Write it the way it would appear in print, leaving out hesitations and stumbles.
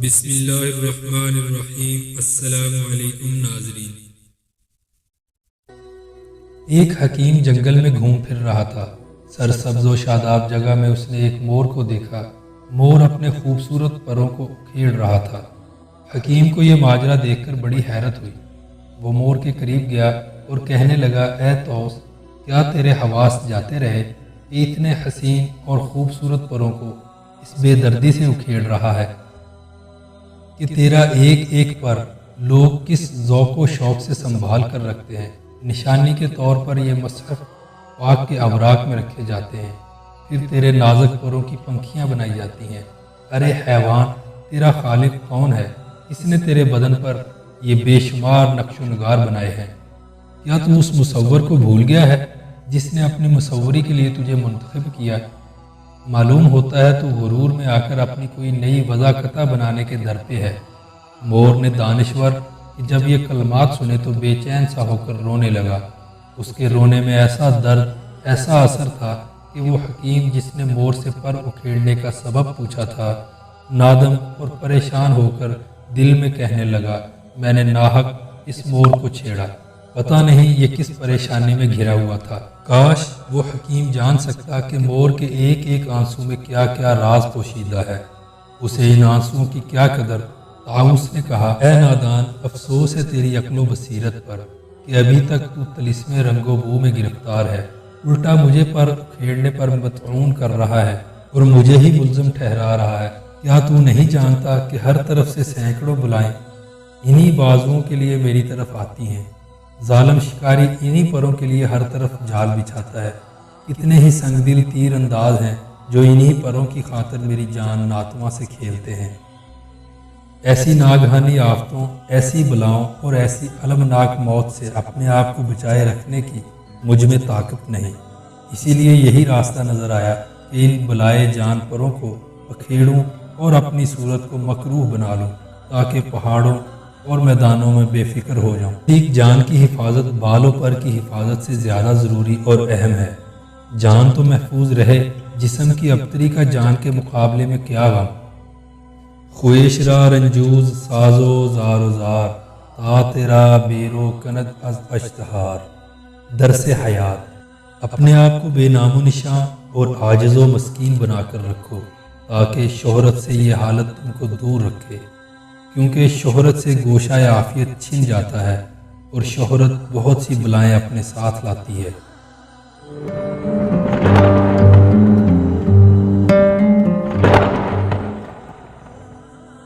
بسم اللہ الرحمن الرحیم۔ السلام علیکم ناظرین۔ ایک حکیم جنگل میں گھوم پھر رہا تھا۔ سرسبز و شاداب جگہ میں اس نے ایک مور کو دیکھا۔ مور اپنے خوبصورت پروں کو کھیڑ رہا تھا۔ حکیم کو یہ ماجرا دیکھ کر بڑی حیرت ہوئی۔ وہ مور کے قریب گیا اور کہنے لگا، اے طوس، کیا تیرے حواس جاتے رہے کہ اتنے حسین اور خوبصورت پروں کو اس بے دردی سے اکھیڑ رہا ہے کہ تیرا ایک ایک پر لوگ کس ذوق و شوق سے سنبھال کر رکھتے ہیں۔ نشانی کے طور پر یہ مصحف پاک کے اوراق میں رکھے جاتے ہیں، پھر تیرے نازک پروں کی پنکھیاں بنائی جاتی ہیں۔ ارے حیوان، تیرا خالق کون ہے؟ اس نے تیرے بدن پر یہ بے شمار نقش و نگار بنائے ہیں۔ کیا تو اس مصور کو بھول گیا ہے جس نے اپنی مصوری کے لیے تجھے منتخب کیا؟ معلوم ہوتا ہے تو غرور میں آ کر اپنی کوئی نئی وضاقتہ بنانے کے در پہ ہے۔ مور نے دانشور کہ جب یہ کلمات سنے تو بے چین سا ہو کر رونے لگا۔ اس کے رونے میں ایسا درد، ایسا اثر تھا کہ وہ حکیم جس نے مور سے پر اکھیڑنے کا سبب پوچھا تھا، نادم اور پریشان ہو کر دل میں کہنے لگا، میں نے ناحق اس مور کو چھیڑا، پتہ نہیں یہ کس پریشانی میں گھرا ہوا تھا۔ کاش وہ حکیم جان سکتا کہ مور کے ایک ایک آنسو میں کیا کیا راز پوشیدہ ہے، اسے ان آنسوؤں کی کیا قدر۔ طاؤس نے کہا، اے نادان، افسوس ہے تیری عقل و بصیرت پر کہ ابھی تک تو طلسم رنگ و بو میں گرفتار ہے، الٹا مجھے پر کھیڑنے پر مطعون کر رہا ہے اور مجھے ہی ملزم ٹھہرا رہا ہے۔ کیا تو نہیں جانتا کہ ہر طرف سے سینکڑوں بلائیں انہی بازوؤں کے لیے میری طرف آتی ہیں؟ ظالم شکاری انہی پروں کے لیے ہر طرف جال بچھاتا ہے۔ کتنے ہی سنگ دل تیر انداز ہیں جو انہی پروں کی خاطر میری جان ناتواں سے کھیلتے ہیں۔ ایسی ناگہانی آفتوں، ایسی بلاؤں اور ایسی المناک موت سے اپنے آپ کو بچائے رکھنے کی مجھ میں طاقت نہیں۔ اسی لیے یہی راستہ نظر آیا کہ ان بلائے جان پروں کو پکھیڑوں اور اپنی صورت کو مکروہ بنا لوں تاکہ پہاڑوں اور میدانوں میں بے فکر ہو جاؤں۔ ایک جان کی حفاظت بال و پر کی حفاظت سے زیادہ ضروری اور اہم ہے۔ جان تو محفوظ رہے، جسم کی ابتری کا جان کے مقابلے میں کیا غم۔ خویش را رنجوز سازو زار و زار، تا تیرا بیرو کند از اشتہار۔ درس حیات، اپنے آپ کو بے نام و نشاں اور عاجز و مسکین بنا کر رکھو تاکہ شہرت سے یہ حالت تم کو دور رکھے، کیونکہ شہرت سے گوشہ عافیت چھن جاتا ہے اور شہرت بہت سی بلائیں اپنے ساتھ لاتی ہے۔